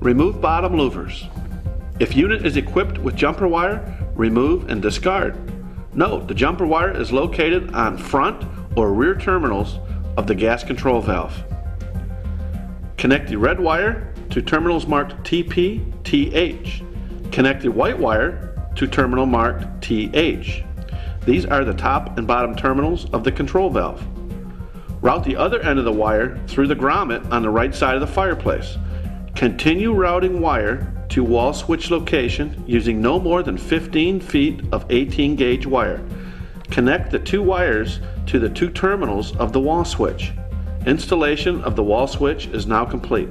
Remove bottom louvers. If unit is equipped with jumper wire, remove and discard. Note, the jumper wire is located on front or rear terminals of the gas control valve. Connect the red wire to terminals marked TP, TH. Connect the white wire to terminal marked TH. These are the top and bottom terminals of the control valve. Route the other end of the wire through the grommet on the right side of the fireplace. Continue routing wire to wall switch location using no more than 15 feet of 18 gauge wire. Connect the two wires to the two terminals of the wall switch. Installation of the wall switch is now complete.